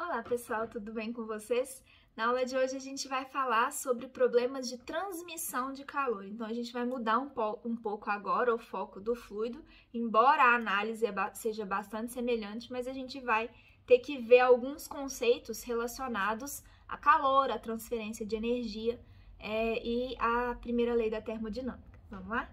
Olá pessoal, tudo bem com vocês? Na aula de hoje a gente vai falar sobre problemas de transmissão de calor. Então a gente vai mudar um pouco agora o foco do fluido, embora a análise seja bastante semelhante, mas a gente vai ter que ver alguns conceitos relacionados a calor, a transferência de energia e a primeira lei da termodinâmica. Vamos lá?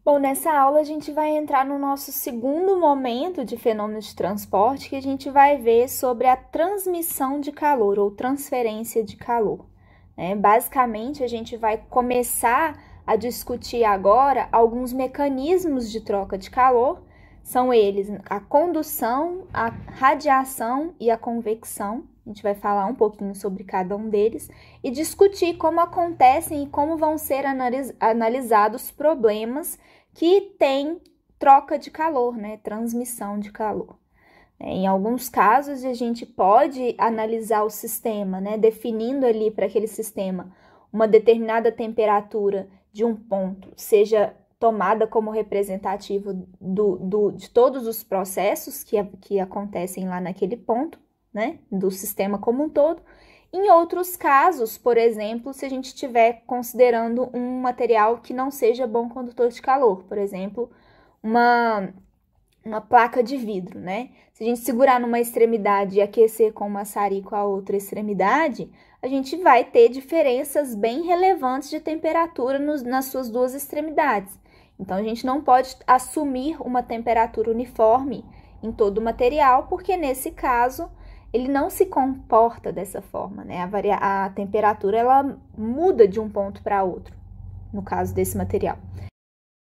Bom, nessa aula a gente vai entrar no nosso segundo momento de fenômeno de transporte, que a gente vai ver sobre a transmissão de calor ou transferência de calor. Basicamente, a gente vai começar a discutir agora alguns mecanismos de troca de calor. São eles a condução, a radiação e a convecção. A gente vai falar um pouquinho sobre cada um deles e discutir como acontecem e como vão ser analisados problemas que tem troca de calor, transmissão de calor. Em alguns casos, a gente pode analisar o sistema, definindo ali para aquele sistema uma determinada temperatura de um ponto, seja tomada como representativa de todos os processos que acontecem lá naquele ponto, do sistema como um todo. Em outros casos, por exemplo, se a gente estiver considerando um material que não seja bom condutor de calor, por exemplo, uma placa de vidro, Se a gente segurar numa extremidade e aquecer com um maçarico a outra extremidade, a gente vai ter diferenças bem relevantes de temperatura nas suas duas extremidades. Então, a gente não pode assumir uma temperatura uniforme em todo o material, porque nesse caso ele não se comporta dessa forma, A temperatura ela muda de um ponto para outro, no caso desse material.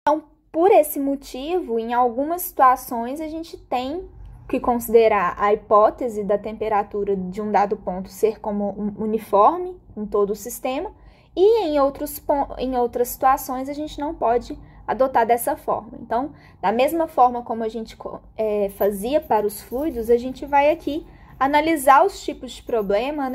Então, por esse motivo, em algumas situações a gente tem que considerar a hipótese da temperatura de um dado ponto ser como uniforme em todo o sistema, e em outras situações a gente não pode adotar dessa forma. Então, da mesma forma como a gente fazia para os fluidos, a gente vai aqui analisar os tipos de problema,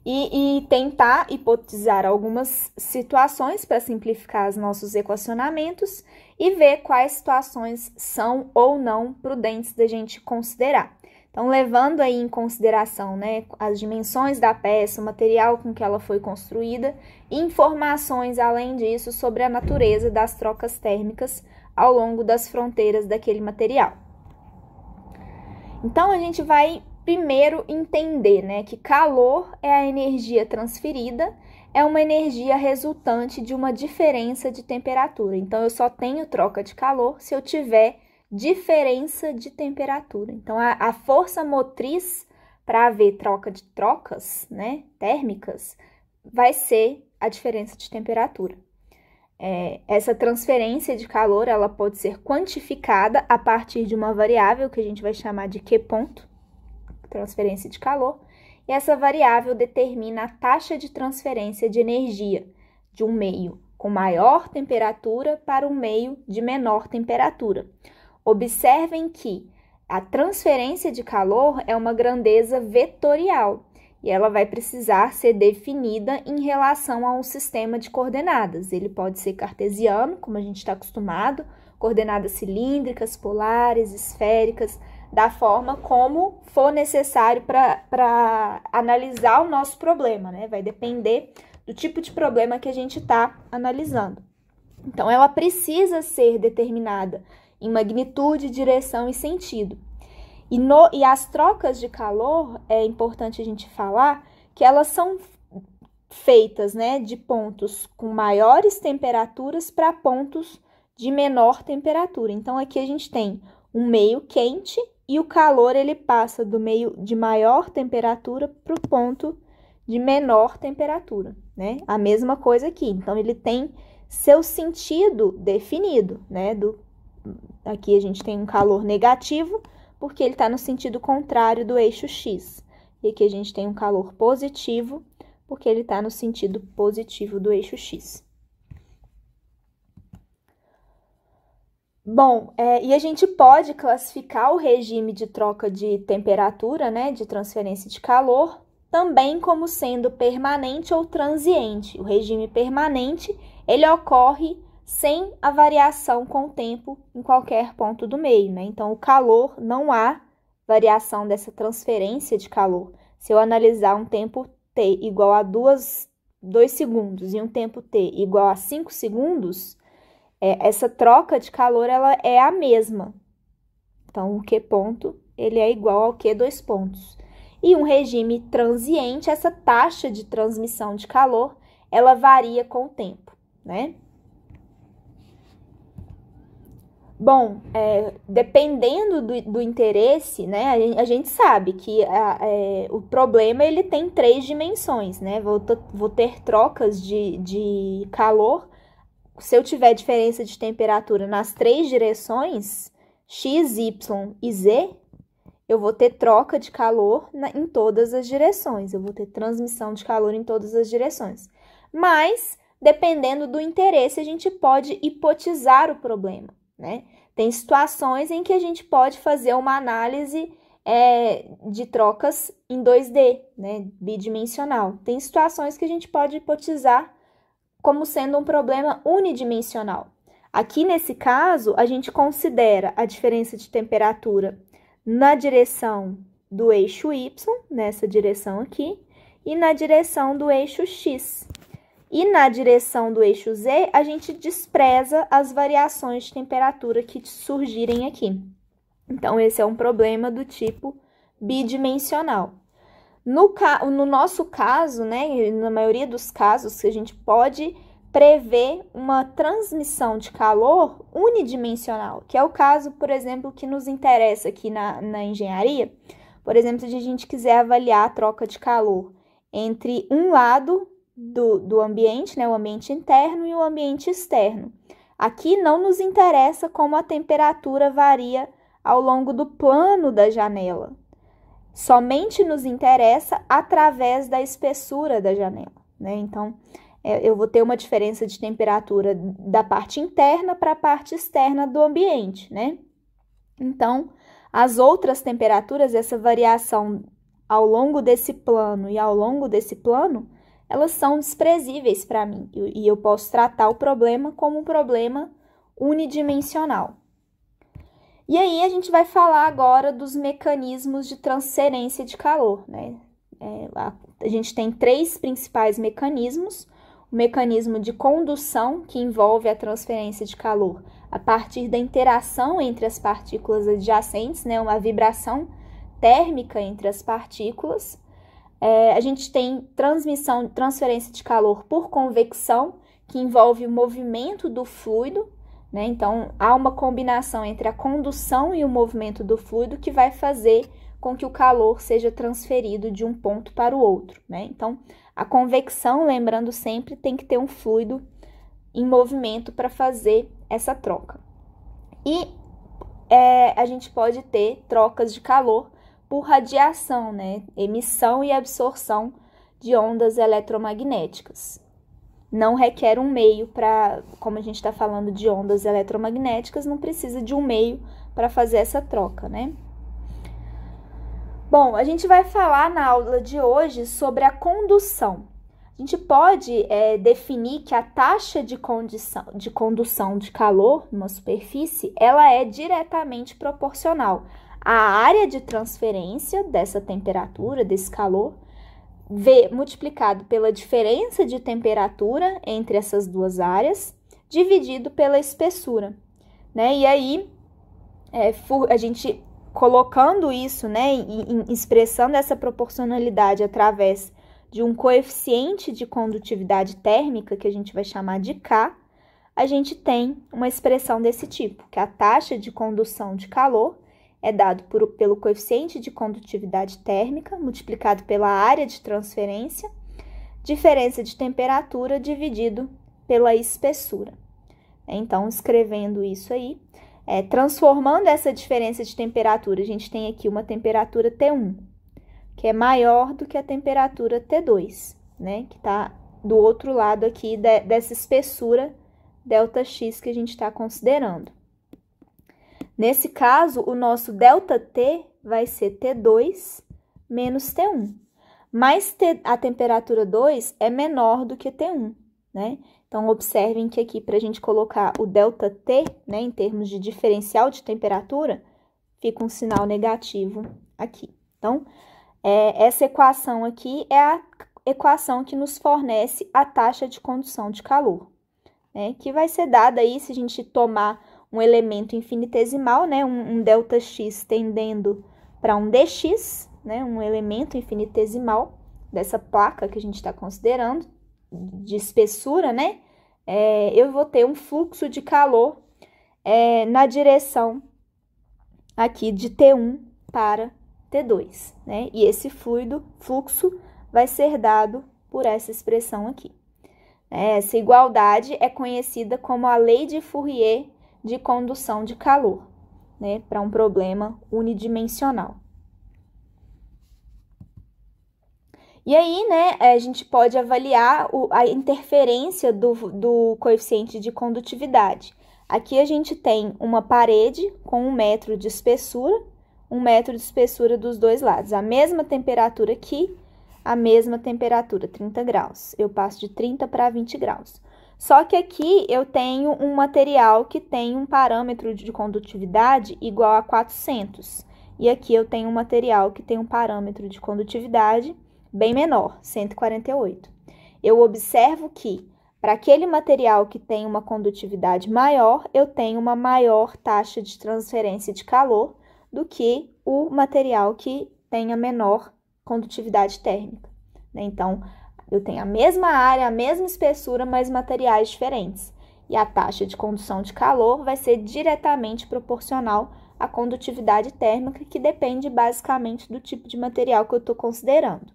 e tentar hipotizar algumas situações para simplificar os nossos equacionamentos e ver quais situações são ou não prudentes da gente considerar. Então, levando aí em consideração, as dimensões da peça, o material com que ela foi construída e informações, além disso, sobre a natureza das trocas térmicas ao longo das fronteiras daquele material. Então, a gente vai primeiro entender, que calor é a energia transferida, é uma energia resultante de uma diferença de temperatura. Então, eu só tenho troca de calor se eu tiver diferença de temperatura. Então, a força motriz para haver troca de trocas, térmicas, vai ser a diferença de temperatura. Essa transferência de calor, ela pode ser quantificada a partir de uma variável que a gente vai chamar de Q ponto, transferência de calor, e essa variável determina a taxa de transferência de energia de um meio com maior temperatura para um meio de menor temperatura. Observem que a transferência de calor é uma grandeza vetorial e ela vai precisar ser definida em relação a um sistema de coordenadas. Ele pode ser cartesiano, como a gente está acostumado, coordenadas cilíndricas, polares, esféricas, da forma como for necessário para analisar o nosso problema, Vai depender do tipo de problema que a gente está analisando. Então, ela precisa ser determinada em magnitude, direção e sentido. E as trocas de calor, é importante a gente falar que elas são feitas, de pontos com maiores temperaturas para pontos de menor temperatura. Então, aqui a gente tem um meio quente e o calor ele passa do meio de maior temperatura para o ponto de menor temperatura, A mesma coisa aqui. Então, ele tem seu sentido definido, Aqui a gente tem um calor negativo, porque ele está no sentido contrário do eixo X. E aqui a gente tem um calor positivo, porque ele está no sentido positivo do eixo X. Bom, e a gente pode classificar o regime de troca de temperatura, de transferência de calor, também como sendo permanente ou transiente. O regime permanente, ele ocorre sem a variação com o tempo em qualquer ponto do meio, né? Então, o calor, não há variação dessa transferência de calor. Se eu analisar um tempo t igual a 2 segundos e um tempo t igual a 5 segundos, essa troca de calor ela é a mesma. Então, o Q ponto ele é igual ao Q 2 pontos. E um regime transiente, essa taxa de transmissão de calor, ela varia com o tempo, né? Bom, dependendo do interesse, né, a gente sabe que o problema ele tem 3 dimensões, né? Vou ter trocas de calor. Se eu tiver diferença de temperatura nas 3 direções, x, y e z, eu vou ter troca de calor em todas as direções. Eu vou ter transmissão de calor em todas as direções. Mas, dependendo do interesse, a gente pode hipotizar o problema, né? Tem situações em que a gente pode fazer uma análise de trocas em 2D, né? Bidimensional. Tem situações que a gente pode hipotizar como sendo um problema unidimensional. Aqui, nesse caso, a gente considera a diferença de temperatura na direção do eixo Y, nessa direção aqui, e na direção do eixo X. E na direção do eixo Z, a gente despreza as variações de temperatura que surgirem aqui. Então, esse é um problema do tipo bidimensional. No nosso caso, né, na maioria dos casos, a gente pode prever uma transmissão de calor unidimensional, que é o caso, por exemplo, que nos interessa aqui na engenharia. Por exemplo, se a gente quiser avaliar a troca de calor entre um lado do ambiente, né, o ambiente interno e o ambiente externo. Aqui não nos interessa como a temperatura varia ao longo do plano da janela. Somente nos interessa através da espessura da janela, né? Então, eu vou ter uma diferença de temperatura da parte interna para a parte externa do ambiente, né? Então, as outras temperaturas, essa variação ao longo desse plano e ao longo desse plano, elas são desprezíveis para mim e eu posso tratar o problema como um problema unidimensional. E aí, a gente vai falar agora dos mecanismos de transferência de calor, né? A gente tem 3 principais mecanismos. O mecanismo de condução, que envolve a transferência de calor a partir da interação entre as partículas adjacentes, né? Uma vibração térmica entre as partículas. A gente tem transferência de calor por convecção, que envolve o movimento do fluido, né? Então, há uma combinação entre a condução e o movimento do fluido que vai fazer com que o calor seja transferido de um ponto para o outro, né? Então, a convecção, lembrando sempre, tem que ter um fluido em movimento para fazer essa troca. E a gente pode ter trocas de calor por radiação, né? Emissão e absorção de ondas eletromagnéticas. Não requer um meio para, como a gente está falando de ondas eletromagnéticas, não precisa de um meio para fazer essa troca, né? Bom, a gente vai falar na aula de hoje sobre a condução. A gente pode definir que a taxa de condução de calor numa superfície, ela é diretamente proporcional à área de transferência dessa temperatura, desse calor, multiplicado pela diferença de temperatura entre essas duas áreas, dividido pela espessura, né? E aí, a gente colocando isso, né, expressando essa proporcionalidade através de um coeficiente de condutividade térmica, que a gente vai chamar de K, a gente tem uma expressão desse tipo, que a taxa de condução de calor é dado pelo coeficiente de condutividade térmica, multiplicado pela área de transferência, diferença de temperatura dividido pela espessura. Então, escrevendo isso aí, transformando essa diferença de temperatura, a gente tem aqui uma temperatura T1, que é maior do que a temperatura T2, né? Que está do outro lado aqui dessa espessura ΔX que a gente está considerando. Nesse caso, o nosso ΔT vai ser T2 menos T1. mas a temperatura 2 é menor do que T1, né? Então, observem que aqui, para a gente colocar o ΔT, né, em termos de diferencial de temperatura, fica um sinal negativo aqui. Então, essa equação aqui é a equação que nos fornece a taxa de condução de calor, né, que vai ser dada aí se a gente tomar um elemento infinitesimal, né, um ΔX tendendo para um dx, né, um elemento infinitesimal dessa placa que a gente está considerando, de espessura, né, eu vou ter um fluxo de calor na direção aqui de T1 para T2, né, e esse fluxo vai ser dado por essa expressão aqui. Essa igualdade é conhecida como a lei de Fourier de condução de calor, né, para um problema unidimensional. E aí, né, a gente pode avaliar a interferência do coeficiente de condutividade. Aqui a gente tem uma parede com 1 metro de espessura, 1 metro de espessura dos dois lados. A mesma temperatura aqui, a mesma temperatura, 30 graus. Eu passo de 30 para 20 graus. Só que aqui eu tenho um material que tem um parâmetro de condutividade igual a 400. E aqui eu tenho um material que tem um parâmetro de condutividade bem menor, 148. Eu observo que, para aquele material que tem uma condutividade maior, eu tenho uma maior taxa de transferência de calor do que o material que tem a menor condutividade térmica, né? Então, eu tenho a mesma área, a mesma espessura, mas materiais diferentes. E a taxa de condução de calor vai ser diretamente proporcional à condutividade térmica, que depende basicamente do tipo de material que eu estou considerando.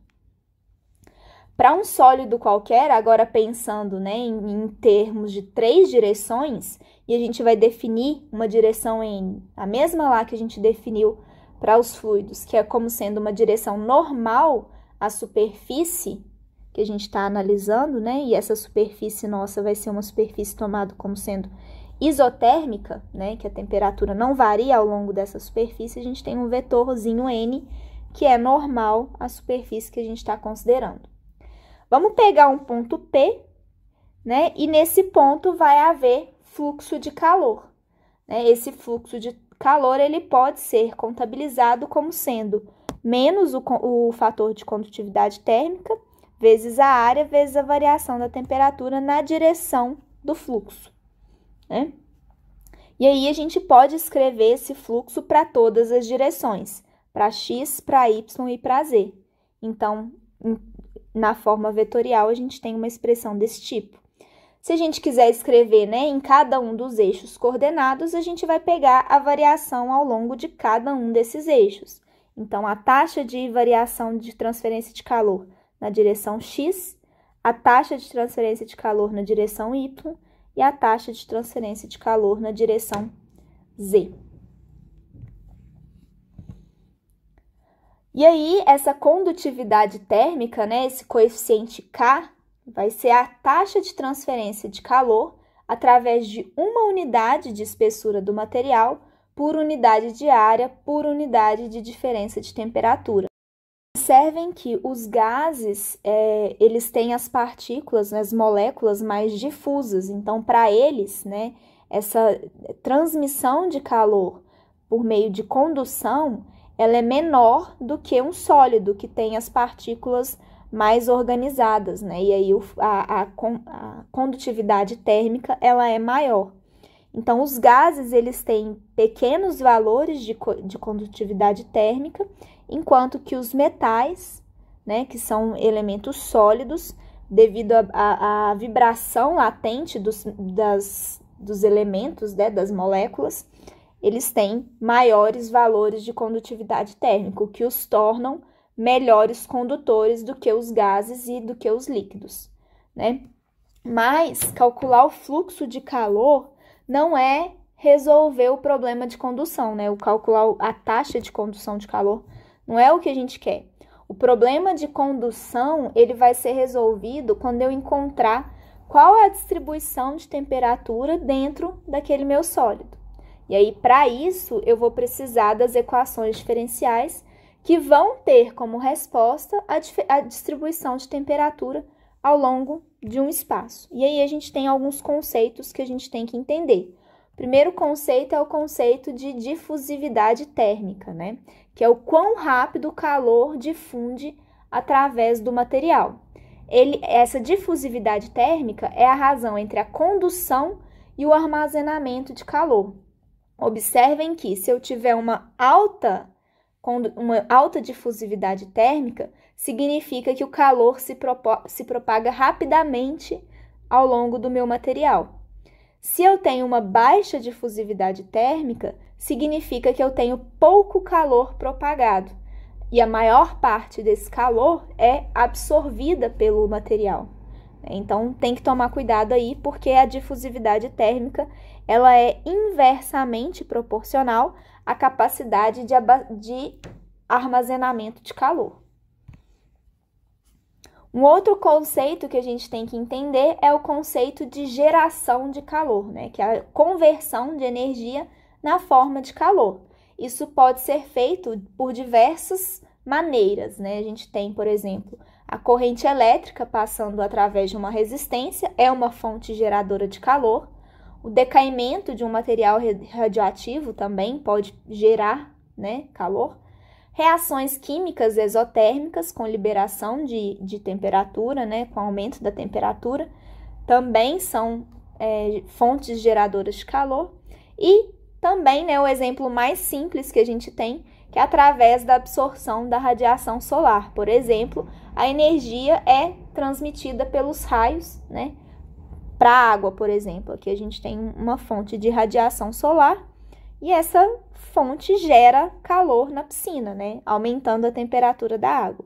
Para um sólido qualquer, agora pensando, né, em termos de 3 direções, e a gente vai definir uma direção N, a mesma lá que a gente definiu para os fluidos, que é como sendo uma direção normal à superfície que a gente está analisando, né, e essa superfície nossa vai ser uma superfície tomada como sendo isotérmica, né, que a temperatura não varia ao longo dessa superfície, a gente tem um vetorzinho N, que é normal à superfície que a gente está considerando. Vamos pegar um ponto P, né? E nesse ponto vai haver fluxo de calor, né? Esse fluxo de calor, ele pode ser contabilizado como sendo menos o fator de condutividade térmica, vezes a área, vezes a variação da temperatura na direção do fluxo, né? E aí a gente pode escrever esse fluxo para todas as direções, para x, para y e para z. Então, na forma vetorial, a gente tem uma expressão desse tipo. Se a gente quiser escrever, né, em cada um dos eixos coordenados, a gente vai pegar a variação ao longo de cada um desses eixos. Então, a taxa de variação de transferência de calor na direção x, a taxa de transferência de calor na direção y e a taxa de transferência de calor na direção z. E aí, essa condutividade térmica, né, esse coeficiente K, vai ser a taxa de transferência de calor através de uma unidade de espessura do material por unidade de área por unidade de diferença de temperatura. Observem que os gases, eles têm as partículas, as moléculas mais difusas. Então, para eles, né, essa transmissão de calor por meio de condução, ela é menor do que um sólido, que tem as partículas mais organizadas, né? E aí a condutividade térmica, ela é maior. Então, os gases, eles têm pequenos valores de condutividade térmica, enquanto que os metais, né, que são elementos sólidos, devido à vibração latente dos elementos, né, das moléculas, eles têm maiores valores de condutividade térmica, o que os tornam melhores condutores do que os gases e do que os líquidos, né? Mas calcular o fluxo de calor não é resolver o problema de condução, né? O calcular a taxa de condução de calor não é o que a gente quer. O problema de condução, ele vai ser resolvido quando eu encontrar qual é a distribuição de temperatura dentro daquele meu sólido. E aí, para isso, eu vou precisar das equações diferenciais, que vão ter como resposta a distribuição de temperatura ao longo de um espaço. E aí a gente tem alguns conceitos que a gente tem que entender. O primeiro conceito é o conceito de difusividade térmica, né? Que é o quão rápido o calor difunde através do material. Essa difusividade térmica é a razão entre a condução e o armazenamento de calor. Observem que se eu tiver uma alta difusividade térmica, significa que o calor se propaga rapidamente ao longo do meu material. Se eu tenho uma baixa difusividade térmica, significa que eu tenho pouco calor propagado. E a maior parte desse calor é absorvida pelo material. Então, tem que tomar cuidado aí, porque a difusividade térmica ela é inversamente proporcional à capacidade de armazenamento de calor. Um outro conceito que a gente tem que entender é o conceito de geração de calor, né? Que é a conversão de energia na forma de calor. Isso pode ser feito por diversas maneiras, né? A gente tem, por exemplo, a corrente elétrica passando através de uma resistência, é uma fonte geradora de calor. O decaimento de um material radioativo também pode gerar, né, calor. Reações químicas exotérmicas com liberação de temperatura, né, com aumento da temperatura, também são fontes geradoras de calor. E também, né, o exemplo mais simples que a gente tem, que é através da absorção da radiação solar. Por exemplo, a energia é transmitida pelos raios, né, para a água, por exemplo. Aqui a gente tem uma fonte de radiação solar e essa fonte gera calor na piscina, né, aumentando a temperatura da água.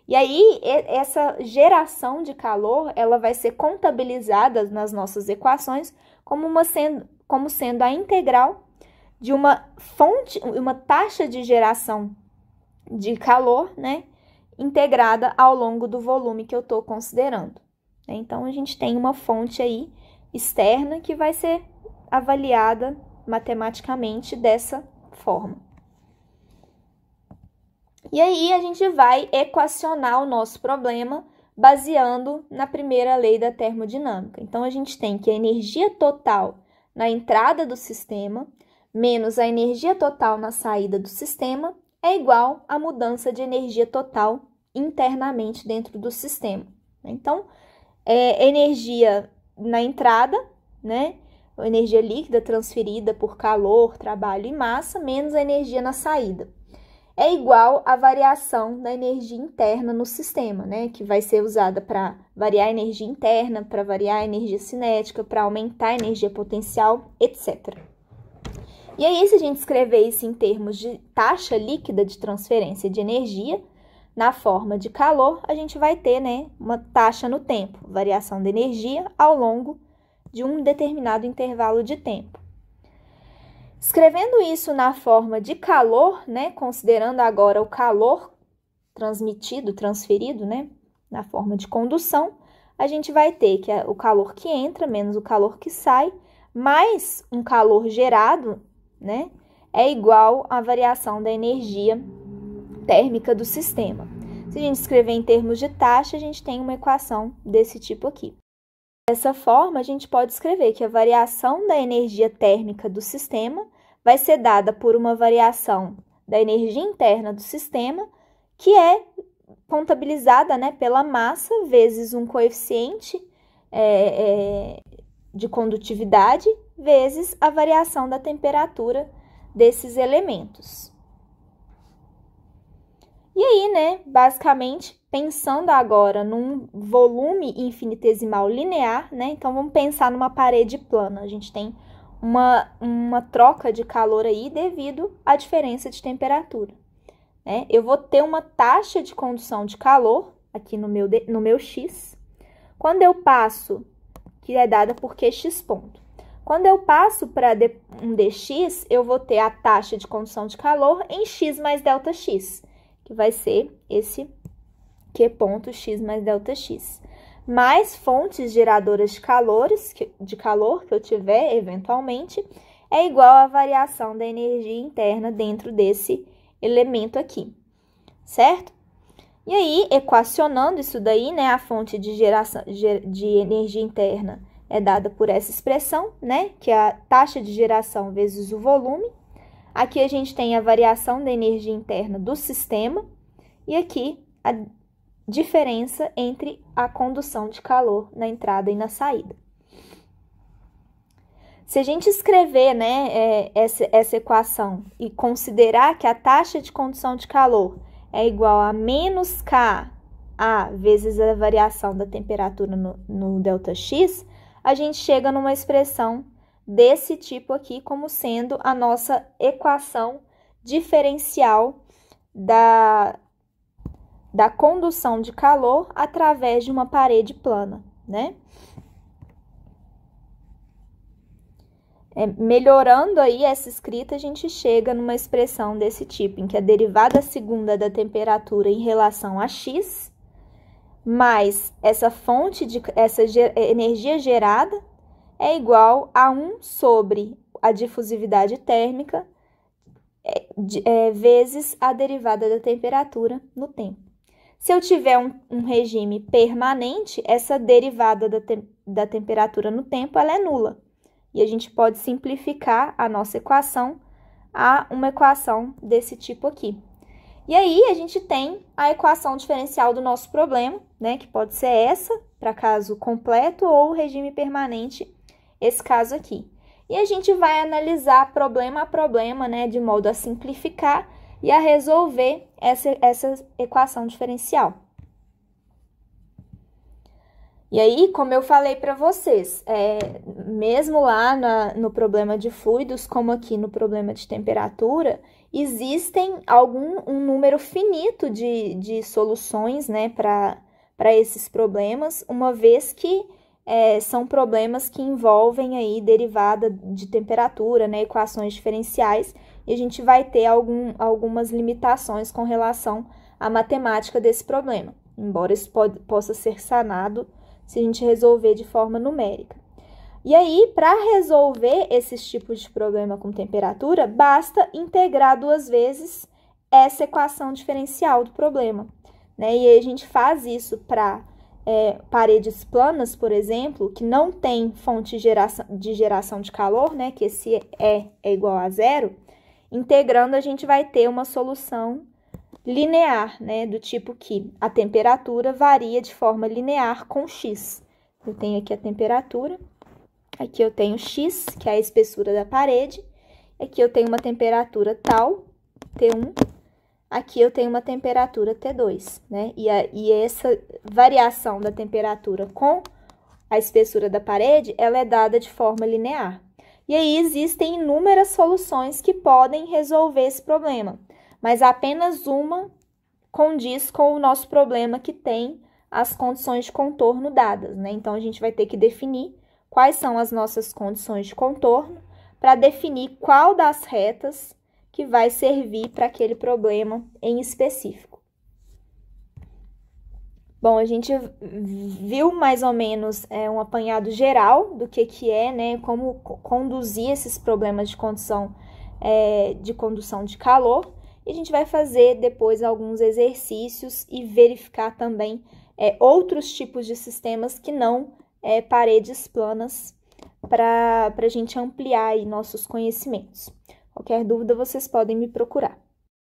E aí, essa geração de calor, ela vai ser contabilizada nas nossas equações como sendo a integral de uma taxa de geração de calor, né, integrada ao longo do volume que eu estou considerando. Então, a gente tem uma fonte aí externa que vai ser avaliada matematicamente dessa forma. E aí, a gente vai equacionar o nosso problema baseando na primeira lei da termodinâmica. Então, a gente tem que a energia total na entrada do sistema menos a energia total na saída do sistema é igual à mudança de energia total internamente dentro do sistema. Então, energia na entrada, né? Energia líquida transferida por calor, trabalho e massa, menos a energia na saída. É igual à variação da energia interna no sistema, né? Que vai ser usada para variar a energia interna, para variar a energia cinética, para aumentar a energia potencial, etc. E aí, se a gente escrever isso em termos de taxa líquida de transferência de energia, na forma de calor, a gente vai ter, né, uma taxa no tempo, variação da energia ao longo de um determinado intervalo de tempo. Escrevendo isso na forma de calor, né, considerando agora o calor transferido, né, na forma de condução, a gente vai ter que o calor que entra menos o calor que sai, mais um calor gerado, né, é igual à variação da energia térmica do sistema. Se a gente escrever em termos de taxa, a gente tem uma equação desse tipo aqui. Dessa forma, a gente pode escrever que a variação da energia térmica do sistema vai ser dada por uma variação da energia interna do sistema, que é contabilizada, né, pela massa vezes um coeficiente de condutividade vezes a variação da temperatura desses elementos. E aí, né, basicamente, pensando agora num volume infinitesimal linear, né, então vamos pensar numa parede plana. A gente tem uma troca de calor aí devido à diferença de temperatura, né? Eu vou ter uma taxa de condução de calor aqui no meu X, quando eu passo, que é dada por QX ponto. Quando eu passo para um dx, eu vou ter a taxa de condução de calor em X mais ΔX, que vai ser esse Q ponto X mais ΔX. Mais fontes geradoras de calor que eu tiver, eventualmente, é igual à variação da energia interna dentro desse elemento aqui. certo? E aí, equacionando isso daí, né, a fonte de geração de energia interna é dada por essa expressão, né, que é a taxa de geração vezes o volume. Aqui a gente tem a variação da energia interna do sistema e aqui a diferença entre a condução de calor na entrada e na saída. Se a gente escrever, né, essa equação e considerar que a taxa de condução de calor é igual a menos K A vezes a variação da temperatura no ΔX, a gente chega numa expressão desse tipo aqui como sendo a nossa equação diferencial da condução de calor através de uma parede plana, né? Melhorando aí essa escrita, a gente chega numa expressão desse tipo, em que a derivada segunda da temperatura em relação a x, mais essa energia gerada, é igual a 1 sobre a difusividade térmica vezes a derivada da temperatura no tempo. Se eu tiver um regime permanente, essa derivada da temperatura no tempo ela é nula. E a gente pode simplificar a nossa equação a uma equação desse tipo aqui. E aí, a gente tem a equação diferencial do nosso problema, né? Que pode ser essa, para caso completo, ou regime permanente, esse caso aqui. E a gente vai analisar problema a problema, né? De modo a simplificar e a resolver essa equação diferencial. E aí, como eu falei para vocês, mesmo lá no problema de fluidos, como aqui no problema de temperatura, existem um número finito de soluções, né, para esses problemas, uma vez que são problemas que envolvem aí derivada de temperatura, né, equações diferenciais, e a gente vai ter algumas limitações com relação à matemática desse problema, embora isso possa ser sanado se a gente resolver de forma numérica. E aí, para resolver esses tipos de problema com temperatura, basta integrar 2 vezes essa equação diferencial do problema, né? E aí a gente faz isso para paredes planas, por exemplo, que não tem fonte de geração de calor, né? Que esse é igual a 0. Integrando, a gente vai ter uma solução linear, né, do tipo que a temperatura varia de forma linear com x. Eu tenho aqui a temperatura, aqui eu tenho x, que é a espessura da parede, aqui eu tenho uma temperatura tal, T1, aqui eu tenho uma temperatura T2, né, e essa variação da temperatura com a espessura da parede, ela é dada de forma linear. E aí existem inúmeras soluções que podem resolver esse problema, mas apenas uma condiz com o nosso problema que tem as condições de contorno dadas, né? Então, a gente vai ter que definir quais são as nossas condições de contorno para definir qual das retas que vai servir para aquele problema em específico. Bom, a gente viu mais ou menos um apanhado geral do que é, né? Como conduzir esses problemas de condução de calor. E a gente vai fazer depois alguns exercícios e verificar também outros tipos de sistemas que não paredes planas para a gente ampliar aí nossos conhecimentos. Qualquer dúvida, vocês podem me procurar.